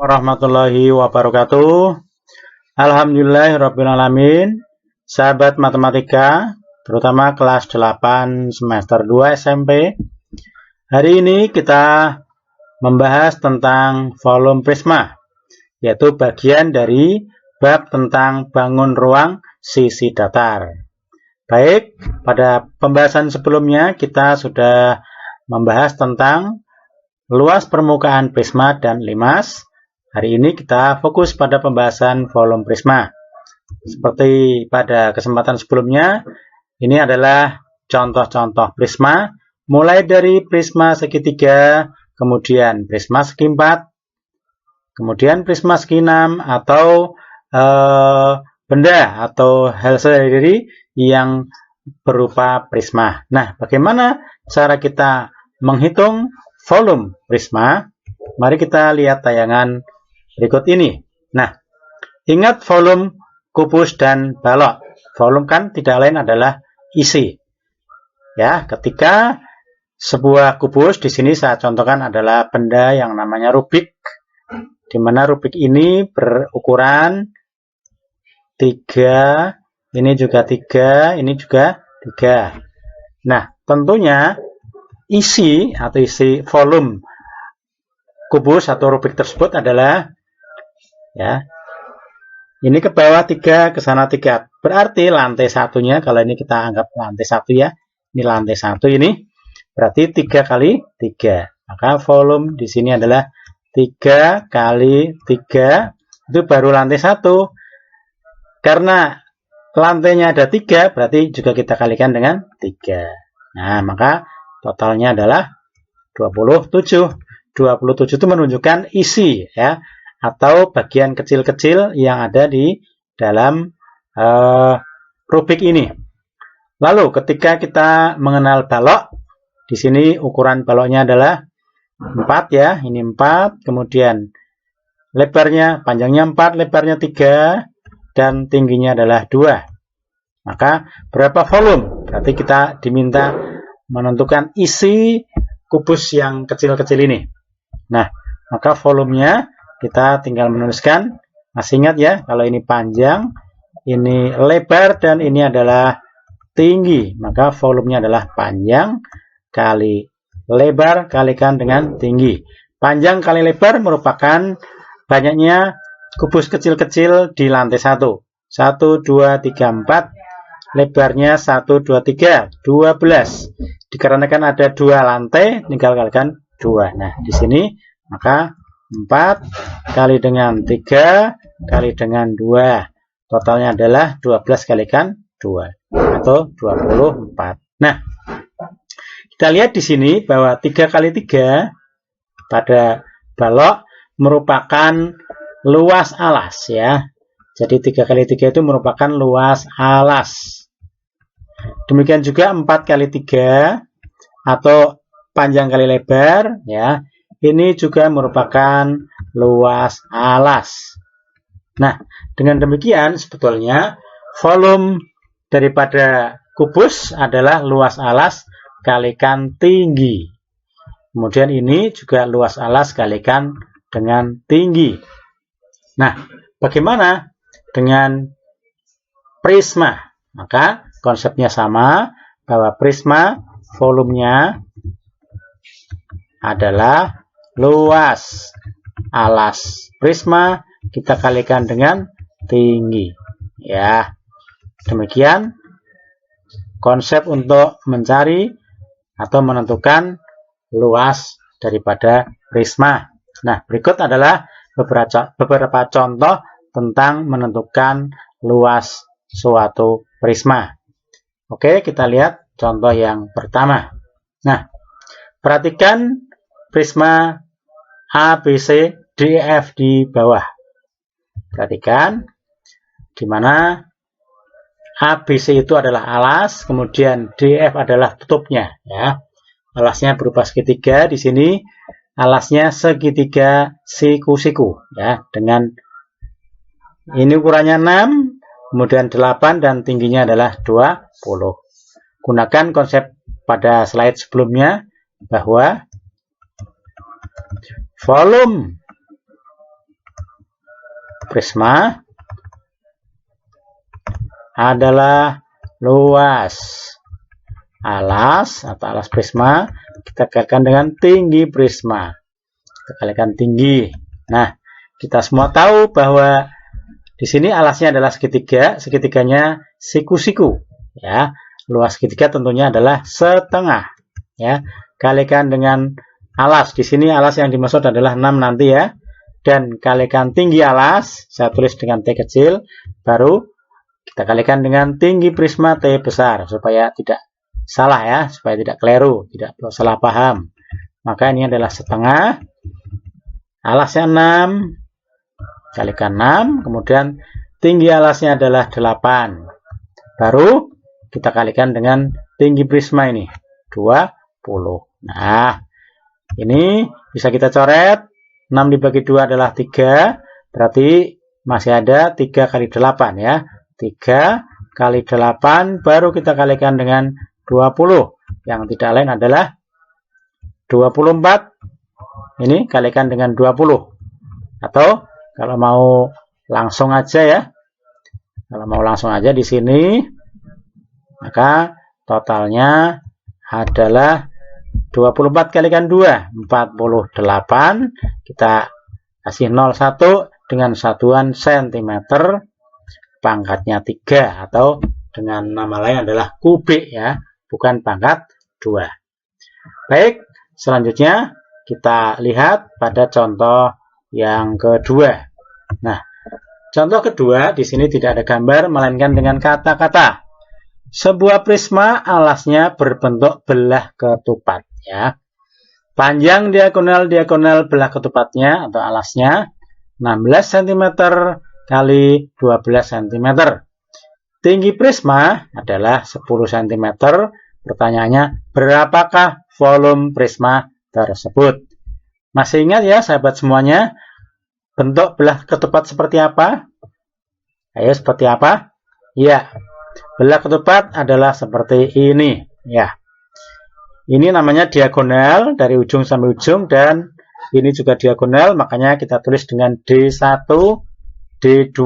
warahmatullahi wabarakatuh. Alhamdulillahirrabbilalamin. Sahabat matematika, terutama kelas 8 semester 2 SMP. Hari ini kita membahas tentang volume prisma, yaitu bagian dari bab tentang bangun ruang sisi datar. Baik, pada pembahasan sebelumnya kita sudah membahas tentang luas permukaan prisma dan limas. Hari ini kita fokus pada pembahasan volume prisma. Seperti pada kesempatan sebelumnya, ini adalah contoh-contoh prisma, mulai dari prisma segitiga, kemudian prisma segi empat, kemudian prisma segi enam, atau benda atau hal sendiri yang berupa prisma. Nah, bagaimana cara kita menghitung volume prisma? Mari kita lihat tayangan berikut ini. Nah, ingat volume kubus dan balok. Volume kan tidak lain adalah isi. Ya, ketika sebuah kubus, di sini saya contohkan adalah benda yang namanya rubik, di mana rubik ini berukuran 3, ini juga 3, ini juga 3. Nah, tentunya isi atau isi volume kubus atau rubik tersebut adalah, ya, ini ke bawah 3, ke sana 3. Berarti lantai satunya, kalau ini kita anggap lantai 1 ya, ini lantai 1 ini, berarti 3 kali 3. Maka volume di sini adalah 3 kali 3, itu baru lantai 1. Karena lantainya ada 3, berarti juga kita kalikan dengan 3. Nah, maka totalnya adalah 27. 27 itu menunjukkan isi, ya, atau bagian kecil-kecil yang ada di dalam rubik ini. Lalu ketika kita mengenal balok, di sini ukuran baloknya adalah 4 ya, ini 4, kemudian lebarnya, panjangnya 4, lebarnya 3, dan tingginya adalah 2. Maka berapa volume? Berarti kita diminta menentukan isi kubus yang kecil-kecil ini. Nah, maka volumenya kita tinggal menuliskan. Masih ingat ya, kalau ini panjang, ini lebar, dan ini adalah tinggi. Maka volumenya adalah panjang kali lebar kalikan dengan tinggi. Panjang kali lebar merupakan banyaknya kubus kecil-kecil di lantai 1. 1, 2, 3, 4. Lebarnya 1, 2, 3, 12. Dikarenakan ada 2 lantai, tinggal kalikan 2. Nah, di sini maka 4 kali dengan 3 kali dengan 2. Totalnya adalah 12 kalikan 2 atau 24. Nah, kita lihat di sini bahwa 3 kali 3 pada balok merupakan luas alas ya. Jadi 3 kali 3 itu merupakan luas alas. Demikian juga 4 kali 3 atau panjang kali lebar ya. Ini juga merupakan luas alas. Nah, dengan demikian sebetulnya volume daripada kubus adalah luas alas kalikan tinggi. Kemudian ini juga luas alas kalikan dengan tinggi. Nah, bagaimana dengan prisma? Maka konsepnya sama, bahwa prisma volumenya adalah luas alas prisma kita kalikan dengan tinggi. Ya, demikian konsep untuk mencari atau menentukan luas daripada prisma. Nah, berikut adalah beberapa contoh tentang menentukan luas suatu prisma. Oke, kita lihat contoh yang pertama. Nah, perhatikan prisma A, B, C, D, E, F di bawah. Perhatikan di mana A, B, C itu adalah alas, kemudian D, F adalah tutupnya ya. Alasnya berupa segitiga, di sini alasnya segitiga siku-siku ya, dengan ini ukurannya 6, kemudian 8, dan tingginya adalah 20. Gunakan konsep pada slide sebelumnya bahwa volume prisma adalah luas alas atau alas prisma, kita kalikan dengan tinggi prisma. Kita kalikan tinggi. Nah, kita semua tahu bahwa di sini alasnya adalah segitiga, segitiganya siku-siku. Ya, luas segitiga tentunya adalah setengah. Ya, kalikan dengan alas. Di sini alas yang dimaksud adalah 6 nanti ya. Dan kalikan tinggi alas, saya tulis dengan T kecil, baru kita kalikan dengan tinggi prisma T besar supaya tidak salah ya, supaya tidak keliru, tidak salah paham. Maka ini adalah setengah, alasnya 6, kalikan 6, kemudian tinggi alasnya adalah 8. Baru kita kalikan dengan tinggi prisma ini, 20. Nah, ini bisa kita coret, 6 dibagi 2 adalah 3, berarti masih ada 3 kali 8 ya. 3 kali 8 baru kita kalikan dengan 20, yang tidak lain adalah 24. Ini kalikan dengan 20, atau kalau mau langsung aja ya, kalau mau langsung aja di sini, maka totalnya adalah 24 kalikan 2, 48. Kita kasih 01 dengan satuan cm, pangkatnya 3, atau dengan nama lain adalah kubik ya, bukan pangkat 2. Baik, selanjutnya kita lihat pada contoh yang kedua. Nah, contoh kedua di sini tidak ada gambar melainkan dengan kata-kata. Sebuah prisma alasnya berbentuk belah ketupat ya. Panjang diagonal belah ketupatnya atau alasnya 16 cm kali 12 cm. Tinggi prisma adalah 10 cm. Pertanyaannya, berapakah volume prisma tersebut? Masih ingat ya sahabat semuanya, bentuk belah ketupat seperti apa? Ayo, seperti apa? Ya, belah ketupat adalah seperti ini ya. Ini namanya diagonal dari ujung sampai ujung, dan ini juga diagonal, makanya kita tulis dengan D1, D2.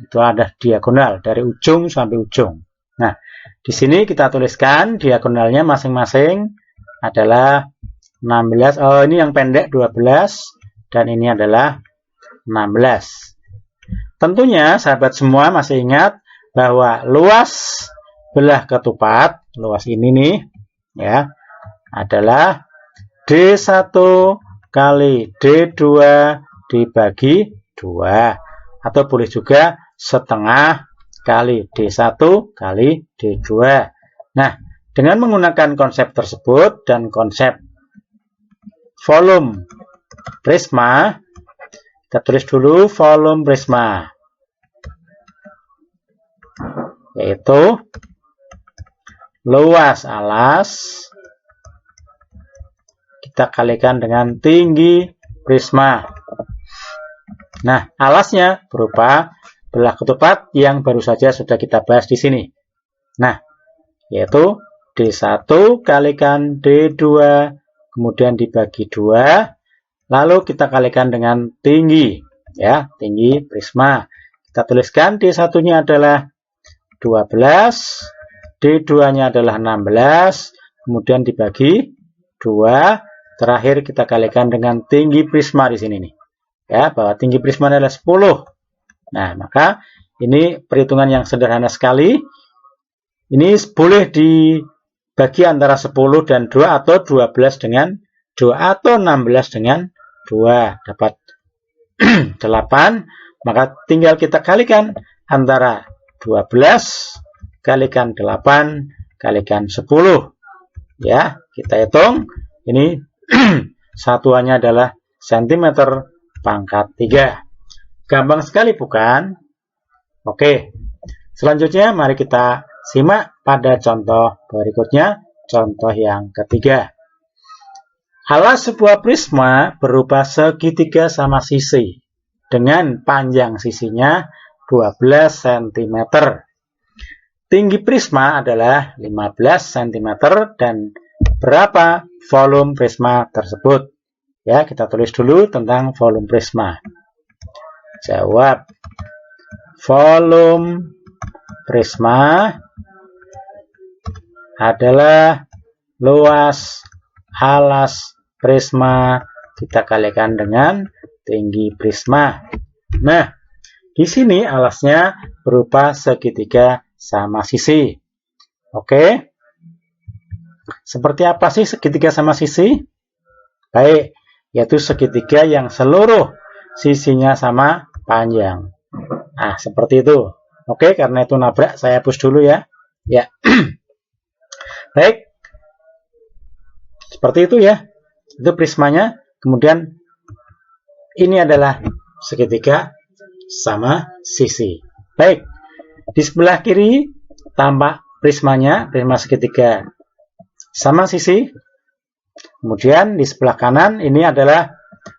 Itu ada diagonal dari ujung sampai ujung. Nah, di sini kita tuliskan diagonalnya masing-masing adalah 16. Oh, ini yang pendek 12 dan ini adalah 16. Tentunya sahabat semua masih ingat bahwa luas belah ketupat, luas ini nih ya, adalah D1 kali D2 dibagi 2, atau boleh juga setengah kali D1 kali D2. Nah, dengan menggunakan konsep tersebut dan konsep volume prisma, kita tulis dulu volume prisma, yaitu luas alas kita kalikan dengan tinggi prisma. Nah, alasnya berupa belah ketupat yang baru saja sudah kita bahas di sini. Nah, yaitu D1 kalikan D2 kemudian dibagi 2, lalu kita kalikan dengan tinggi ya, tinggi prisma. Kita tuliskan D1-nya adalah 12, D2-nya adalah 16, kemudian dibagi 2. Terakhir kita kalikan dengan tinggi prisma di sini nih. Ya, bahwa tinggi prisma adalah 10. Nah, maka ini perhitungan yang sederhana sekali. Ini boleh dibagi antara 10 dan 2, atau 12 dengan 2, atau 16 dengan 2. Dapat 8. Maka tinggal kita kalikan antara 12 kalikan 8 kalikan 10. Ya, kita hitung. Ini satuannya adalah cm pangkat 3. Gampang sekali bukan? Oke. Selanjutnya mari kita simak pada contoh berikutnya, contoh yang ketiga. Alas sebuah prisma berupa segitiga sama sisi dengan panjang sisinya 12 cm. Tinggi prisma adalah 15 cm dan berapa volume prisma tersebut? Ya, kita tulis dulu tentang volume prisma. Jawab. volume prisma adalah luas alas prisma kita kalikan dengan tinggi prisma. Nah, di sini alasnya berupa segitiga sama sisi. Oke. Seperti apa sih segitiga sama sisi? Baik, yaitu segitiga yang seluruh sisinya sama panjang. Nah, seperti itu. Oke, karena itu nabrak, saya hapus dulu ya. Ya. Baik. Seperti itu ya. Itu prismanya. Kemudian ini adalah segitiga sama sisi. Baik. Di sebelah kiri tampak prismanya, prisma segitiga sama sisi. Kemudian di sebelah kanan ini adalah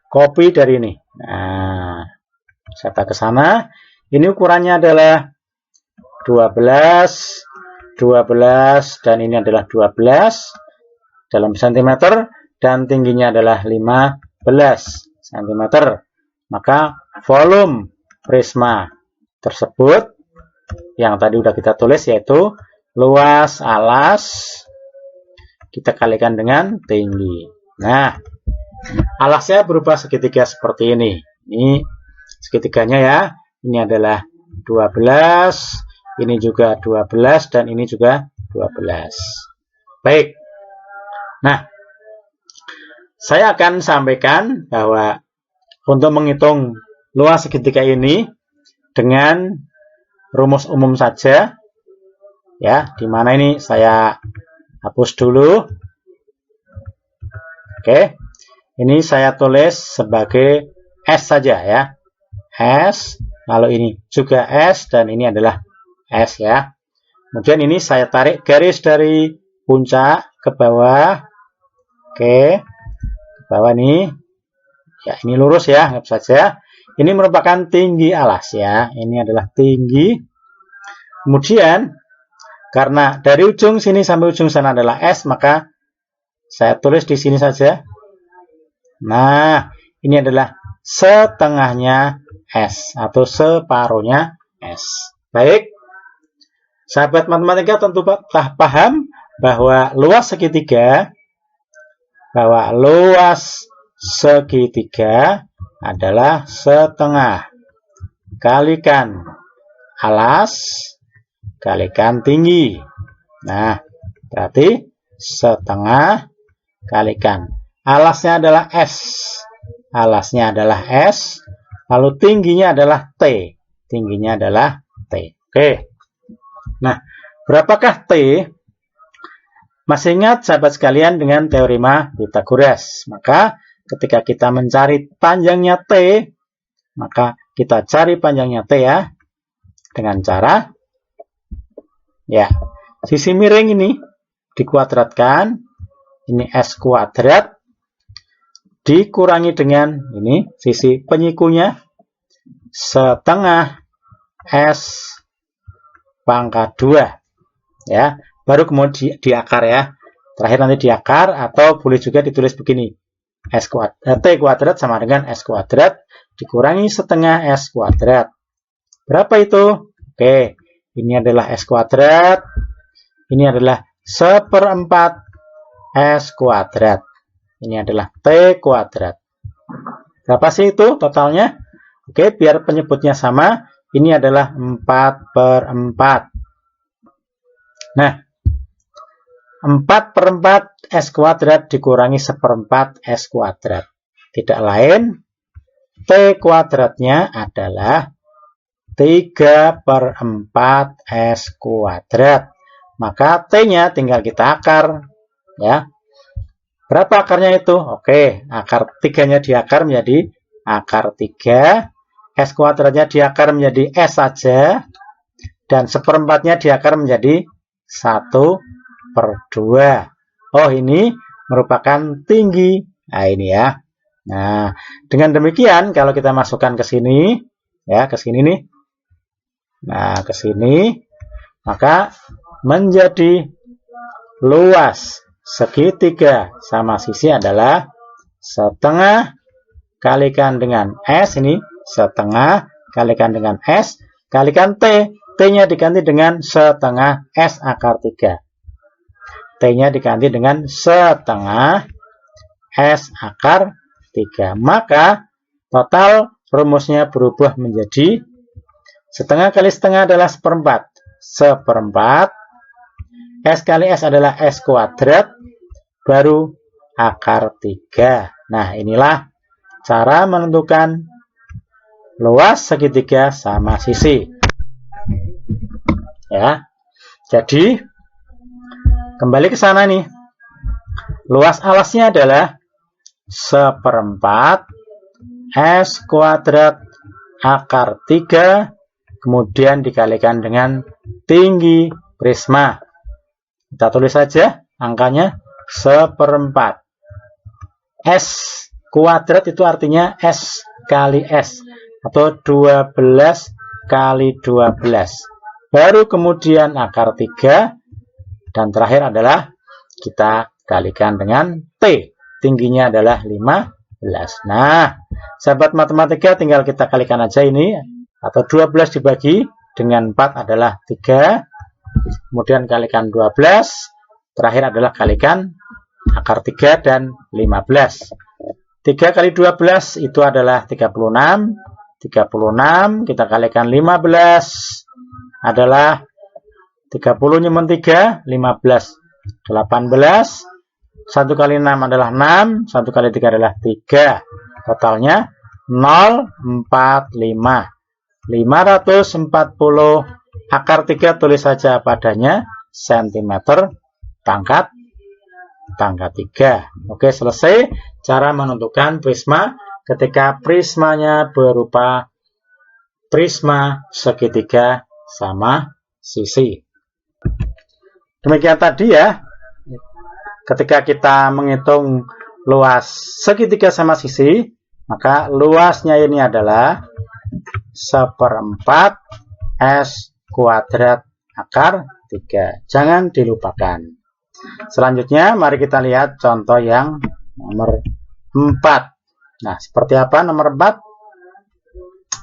copy dari ini. Nah, saya ke sana. Ini ukurannya adalah 12, 12, dan ini adalah 12 dalam cm, dan tingginya adalah 15 cm. Maka volume prisma tersebut yang tadi udah kita tulis yaitu luas alas kita kalikan dengan tinggi. Nah, alasnya berupa segitiga seperti ini. Ini segitiganya ya. Ini adalah 12, ini juga 12, dan ini juga 12. Baik. Nah, saya akan sampaikan bahwa untuk menghitung luas segitiga ini dengan rumus umum saja, ya, di mana ini saya hapus dulu. Oke, ini saya tulis sebagai S saja ya, S, lalu ini juga S, dan ini adalah S ya. Kemudian ini saya tarik garis dari puncak ke bawah. Oke, ke bawah nih, ya ini lurus ya, anggap saja. Ini merupakan tinggi alas ya, ini adalah tinggi. Kemudian karena dari ujung sini sampai ujung sana adalah S, maka saya tulis di sini saja. Nah, ini adalah setengahnya S atau separuhnya S. Baik, sahabat matematika tentu telah paham bahwa luas segitiga adalah setengah kalikan alas kalikan tinggi. Nah, berarti setengah kalikan alasnya adalah S. Alasnya adalah S, lalu tingginya adalah T. Tingginya adalah T. Oke. Nah, berapakah T? Masih ingat sahabat sekalian dengan teorema Pythagoras. Maka ketika kita mencari panjangnya T, maka kita cari panjangnya T ya. Dengan cara, ya, sisi miring ini dikuadratkan. Ini S kuadrat. Dikurangi dengan ini sisi penyikunya setengah S pangkat 2 ya, baru kemudian di akar ya, terakhir nanti di akar, atau boleh juga ditulis begini, T kuadrat sama dengan S kuadrat dikurangi setengah S kuadrat. Berapa itu? Oke, ini adalah S kuadrat, ini adalah 1/4 S kuadrat. Ini adalah T kuadrat. Berapa sih itu totalnya? Oke, biar penyebutnya sama. Ini adalah 4/4. Nah, 4/4 S kuadrat dikurangi 1/4 S kuadrat. Tidak lain, T kuadratnya adalah 3/4 S kuadrat. Maka T-nya tinggal kita akar. Ya. Berapa akarnya itu? Oke, akar 3-nya diakar menjadi akar 3. S kuadratnya diakar menjadi S saja. Dan 1/4-nya diakar menjadi 1/2. Oh, ini merupakan tinggi. Nah, ini ya. Nah, dengan demikian kalau kita masukkan ke sini, ya, ke sini nih. Nah, ke sini, maka menjadi luas segitiga sama sisi adalah setengah kalikan dengan S, ini setengah kalikan dengan S kalikan T. T-nya diganti dengan setengah S akar 3. T-nya diganti dengan setengah S akar 3. Maka total rumusnya berubah menjadi setengah kali setengah adalah seperempat. Seperempat. S kali S adalah S kuadrat. Baru akar 3. Nah, inilah cara menentukan luas segitiga sama sisi. Ya. Jadi, kembali ke sana nih. Luas alasnya adalah seperempat S kuadrat akar 3 kemudian dikalikan dengan tinggi prisma. Kita tulis saja angkanya seperempat. S kuadrat itu artinya S kali S atau 12 kali 12. Baru kemudian akar 3 dan terakhir adalah kita kalikan dengan T. Tingginya adalah 15. Nah, sahabat matematika tinggal kita kalikan aja ini. Atau 12 dibagi dengan 4 adalah 3. Kemudian kalikan 12. Terakhir adalah kalikan akar 3 dan 15. 3 kali 12 itu adalah 36. 36 kita kalikan 15 adalah 30 nyumun 3, 15, 18. 1 kali 6 adalah 6, 1 kali 3 adalah 3. Totalnya 045. 540 akar 3 tulis saja padanya cm pangkat 3. Oke, selesai cara menentukan prisma ketika prismanya berupa prisma segitiga sama sisi. Demikian tadi ya. Ketika kita menghitung luas segitiga sama sisi, maka luasnya ini adalah seperempat S kuadrat akar 3. Jangan dilupakan. Selanjutnya, mari kita lihat contoh yang nomor 4. Nah, seperti apa nomor 4?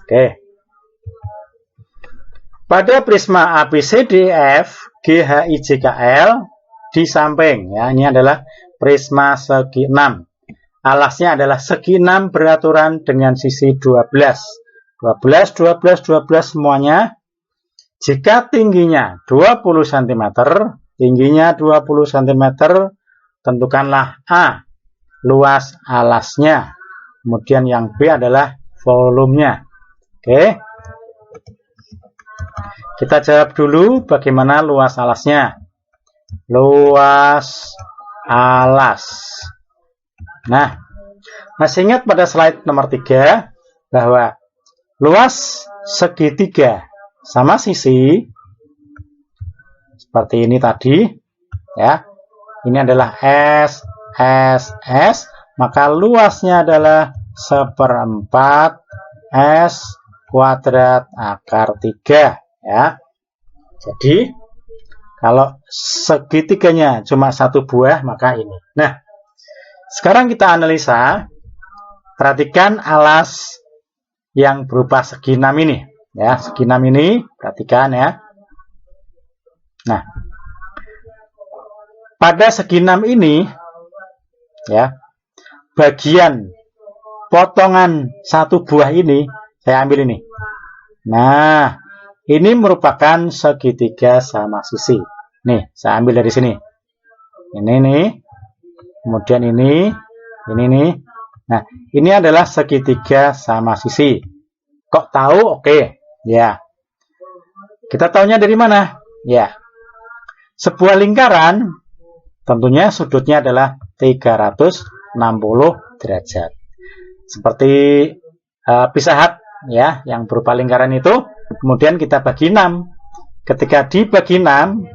Oke. Pada prisma ABCDF, GHIJKL di samping, ya, ini adalah prisma segi 6. Alasnya adalah segi 6 beraturan dengan sisi 12. 12, 12, 12 semuanya. Jika tingginya 20 cm, tingginya 20 cm, tentukanlah A, luas alasnya. Kemudian yang B adalah volumenya. Oke. Kita jawab dulu bagaimana luas alasnya. Luas alas. Nah, masih ingat pada slide nomor 3 bahwa luas segitiga sama sisi seperti ini tadi, ya. Ini adalah S, S, S, maka luasnya adalah seperempat S kuadrat akar 3, ya. Jadi kalau segitiganya cuma satu buah, maka ini. Nah, sekarang kita analisa. Perhatikan alas yang berupa segi 6 ini. Ya, segi 6 ini, perhatikan ya. Nah, pada segi 6 ini, ya, bagian potongan satu buah ini, saya ambil ini. Nah, ini merupakan segitiga sama sisi. Nih, saya ambil dari sini. Ini nih. Kemudian ini nih. Nah, ini adalah segitiga sama sisi. Kok tahu? Oke. Ya. Kita tahunya dari mana? Ya. Sebuah lingkaran tentunya sudutnya adalah 360 derajat. Seperti pisahat ya, yang berupa lingkaran itu. Kemudian kita bagi 6. Ketika dibagi 6,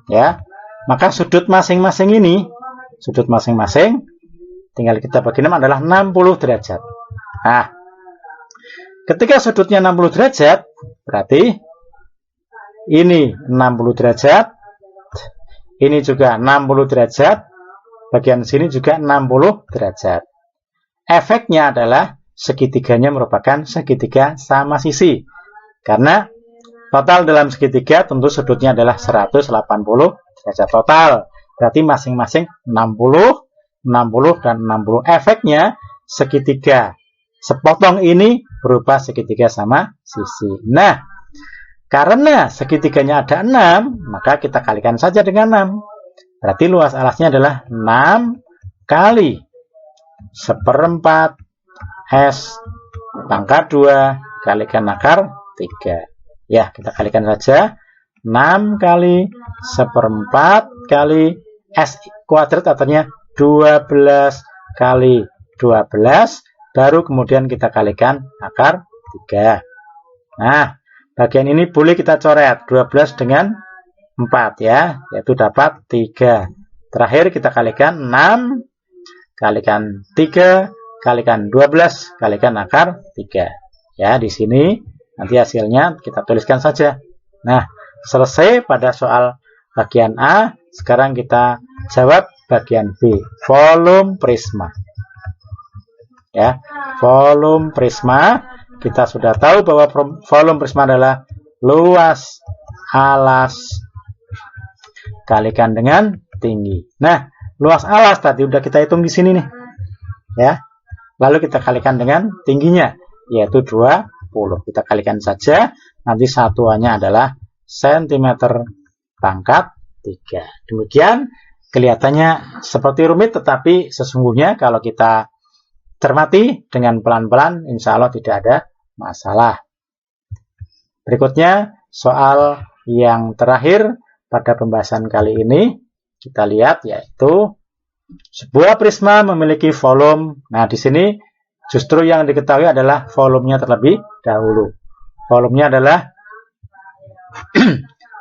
ya, maka sudut masing-masing ini, sudut masing-masing, tinggal kita bagi 6 adalah 60 derajat. Nah, ketika sudutnya 60 derajat, berarti ini 60 derajat, ini juga 60 derajat, bagian sini juga 60 derajat. Efeknya adalah segitiganya merupakan segitiga sama sisi. Karena total dalam segitiga tentu sudutnya adalah 180 derajat total. Berarti masing-masing 60, 60, dan 60. Efeknya segitiga sepotong ini berupa segitiga sama sisi. Nah, karena segitiganya ada 6, maka kita kalikan saja dengan 6. Berarti luas alasnya adalah 6 kali 1/4 S pangkat 2 kalikan akar 3. Ya, kita kalikan saja. 6 kali 1/4 kali S kuadrat artinya 12 kali 12. Baru kemudian kita kalikan akar 3. Nah, bagian ini boleh kita coret 12 dengan 4 ya, yaitu dapat 3. Terakhir kita kalikan 6 kalikan 3 kalikan 12 kalikan akar 3. Ya, di sini nanti hasilnya kita tuliskan saja. Nah, selesai pada soal bagian A. Sekarang kita jawab bagian B, volume prisma. Ya, volume prisma, kita sudah tahu bahwa volume prisma adalah luas alas kalikan dengan tinggi. Nah, luas alas tadi udah kita hitung di sini nih. Ya. Lalu kita kalikan dengan tingginya, yaitu 20. Kita kalikan saja, nanti satuannya adalah cm pangkat 3. Demikian, kelihatannya seperti rumit, tetapi sesungguhnya kalau kita cermati dengan pelan-pelan, insya Allah tidak ada masalah. Berikutnya, soal yang terakhir pada pembahasan kali ini, kita lihat yaitu sebuah prisma memiliki volume. Nah, di sini justru yang diketahui adalah volumenya terlebih dahulu. Volumenya adalah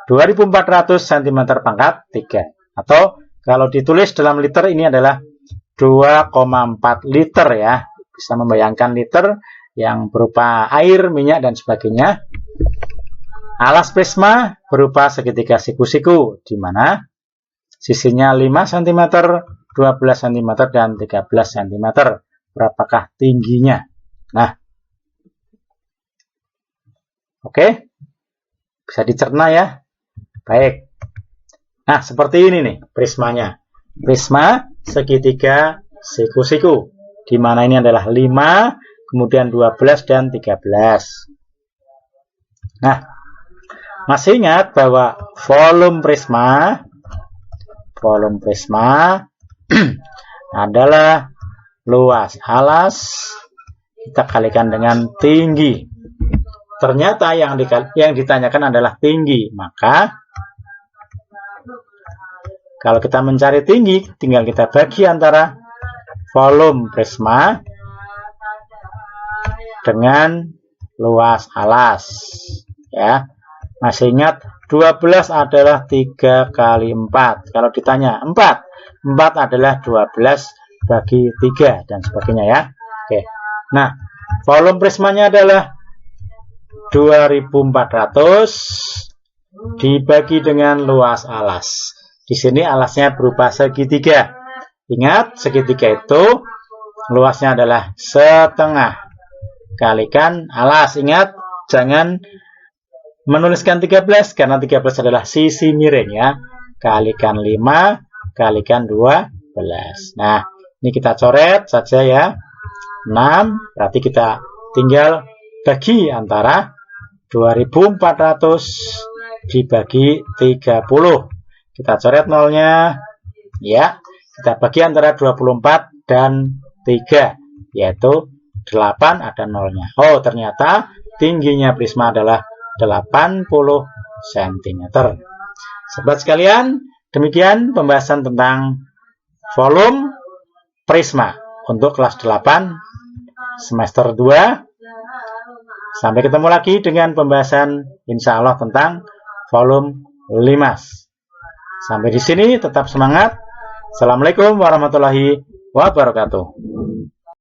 2400 cm pangkat 3. Atau kalau ditulis dalam liter ini adalah 2,4 liter ya. Bisa membayangkan liter yang berupa air, minyak, dan sebagainya. Alas prisma berupa segitiga siku-siku, di mana sisinya 5 cm, 12 cm, dan 13 cm. Berapakah tingginya? Nah, oke, bisa dicerna ya. Baik. Nah, seperti ini nih prismanya. Prisma segitiga siku-siku, di mana ini adalah 5, kemudian 12 dan 13. Nah, masih ingat bahwa volume prisma adalah luas alas kita kalikan dengan tinggi. Ternyata yang ditanyakan adalah tinggi, maka kalau kita mencari tinggi, tinggal kita bagi antara volume prisma dengan luas alas. Ya, masih ingat 12 adalah 3 kali 4. Kalau ditanya 4 adalah 12 bagi 3 dan sebagainya ya. Oke. Nah, volume prismanya adalah 2400 dibagi dengan luas alas. Di sini alasnya berupa segitiga. Ingat, segitiga itu luasnya adalah setengah kalikan alas. Ingat, jangan menuliskan 13 karena 13 adalah sisi miring ya. Kalikan 5 kalikan 12. Nah, ini kita coret saja ya. 6, berarti kita tinggal bagi antara 2400 dibagi 30. Kita coret nolnya. Ya, kita bagi antara 24 dan 3, yaitu 8 ada nolnya. Oh, ternyata tingginya prisma adalah 80 cm. Sobat sekalian, demikian pembahasan tentang volume prisma untuk kelas 8 semester 2. Sampai ketemu lagi dengan pembahasan insya Allah tentang volume limas. Sampai di sini, tetap semangat. Assalamualaikum warahmatullahi wabarakatuh.